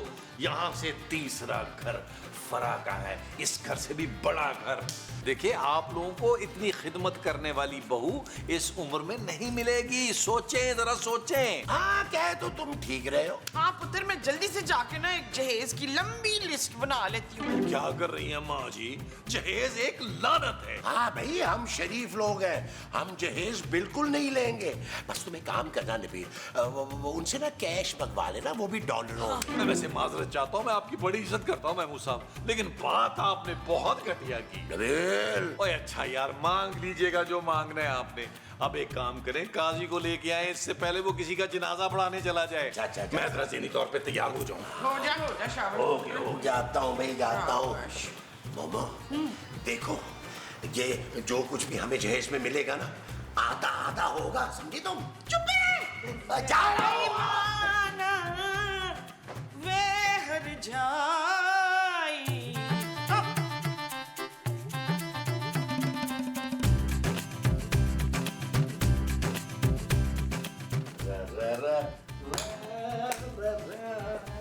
यहाँ से तीसरा घर फरा का है, इस घर से भी बड़ा घर। देखिए, आप लोगों को इतनी खिदमत करने वाली बहू इस उम्र में नहीं मिलेगी। सोचें, जरा सोचें। हाँ, कह तो तुम ठीक रहे हो। हाँ पुत्र, मैं जल्दी से जाके ना एक जहेज की लंबी लिस्ट बना लेती हूँ। क्या कर रही हैं माँ जी? जहेज एक लानत है। हाँ भाई, हम शरीफ लोग हैं, हम जहेज बिल्कुल नहीं लेंगे। बस तुम एक काम करना नबील, वो उनसे ना कैश मंगवा लेना, वो भी डॉलरों में। मैं वैसे माजरत चाहता हूँ, मैं आपकी बड़ी इज्जत करता हूँ महमूद साहब, लेकिन बात आपने बहुत घटिया की। नबील, ओए अच्छा यार, मांग लीजिएगा जो मांगना है आपने। अब एक काम करें, काजी को लेके आए, इससे पहले वो किसी का जनाजा पढ़ाने चला जाए। मैं जरा ज़हनी तौर पे तैयार हो जाऊँ। हो जा शाबाश। ओके, जाता हूँ भाई, जाता हूँ। मोमो, देखो ये जो कुछ भी हमें जहेज में मिलेगा ना, आधा आधा होगा, समझी तुम? चुप है। जाओ। वे हर जाई।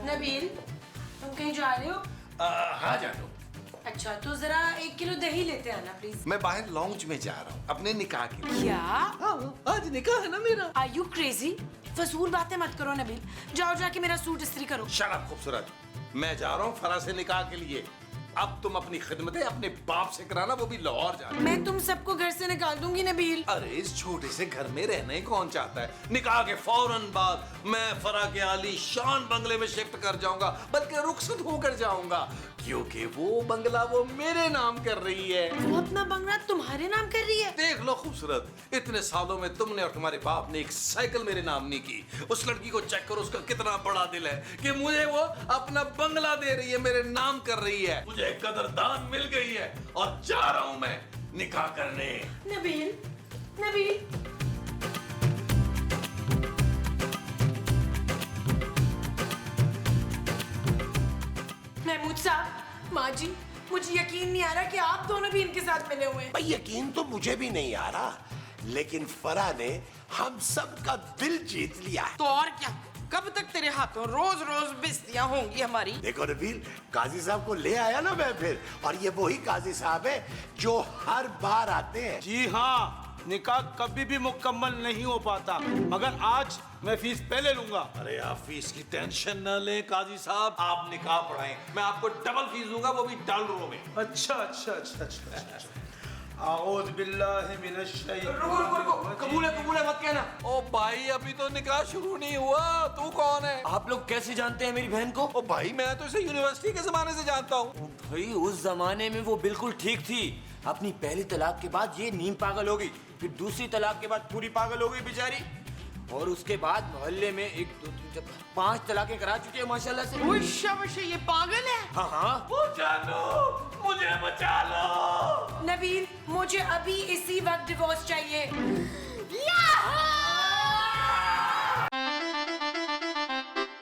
नबील, तुम कहीं जा रहे हो? हाँ जानू, अच्छा, तो जरा 1 किलो दही लेते आना प्लीज। मैं बाहर लॉन्च में जा रहा हूँ अपने निकाह के लिए। क्या? हाँ, आज निकाह है ना मेरा। Are you crazy? फजूल बातें मत करो नबील, जाओ जाके मेरा सूट इस्त्री करो। शराब खूबसूरत, मैं जा रहा हूँ फरा से निकाह के लिए। अब तुम अपनी खिदमतें अपने बाप से कराना, वो भी लाहौर जाना। मैं तुम सबको घर से निकाल दूंगी नबील। अरे इस छोटे से घर में रहने कौन चाहता है? निकाह के फौरन बाद मैं फरा के आली शान बंगले में शिफ्ट कर जाऊंगा, बल्कि रुखसत होकर जाऊंगा, क्योंकि वो बंगला वो मेरे नाम कर रही है। वो अपना बंगला तुम्हारे नाम कर रही है? देख लो खूबसूरत, इतने सालों में तुमने और तुम्हारे बाप ने एक साइकिल मेरे नाम नहीं की। उस लड़की को चेक करो, उसका कितना बड़ा दिल है कि मुझे वो अपना बंगला दे रही है, मेरे नाम कर रही है। मुझे कदरदान मिल गई है और जा रहा हूं मैं निकाह करने। नबील, नबील, महमूद साहब, माँ जी, मुझे यकीन नहीं आ रहा कि आप दोनों भी इनके साथ मिले हुए हैं। भाई यकीन तो मुझे भी नहीं आ रहा, लेकिन फरा ने हम सब का दिल जीत लिया है। तो और क्या, कब तक तेरे हाथों रोज रोज बेइज्जतियां होंगी हमारी? देखो नबील, काजी साहब को ले आया ना मैं फिर, और ये वही काजी साहब है जो हर बार आते हैं। जी हाँ, निकाह कभी भी मुकम्मल नहीं हो पाता, मगर आज मैं फीस पहले लूंगा। अरे आप फीस की टेंशन न लें काजी साहब, आप निकाह पढ़ाएं, मैं आपको डबल फीस दूंगा, वो भी डॉलरों में। अच्छा अच्छा अच्छा अच्छा। आऊज़ बिल्लाहि मिनश शैतानिर कबूल है मत कहना। ओ भाई, अभी तो निकाह शुरू नहीं हुआ, तू कौन है? आप लोग कैसे जानते हैं मेरी बहन को? ओ भाई, मैं तो इसे यूनिवर्सिटी के जमाने से जानता हूँ। भाई उस जमाने में वो बिल्कुल ठीक थी। अपनी पहली तलाक के बाद ये नीम पागल हो गई, फिर दूसरी तलाक के बाद पूरी पागल हो गई बेचारी, और उसके बाद मोहल्ले में 1 2 3 4 5 तलाकें करा चुकी है माशाल्लाह से। ओए शाबाश, ये पागल है। हाँ हाँ, जानो, मुझे बचा लो। नबील, मुझे अभी इसी वक्त डिवोर्स चाहिए।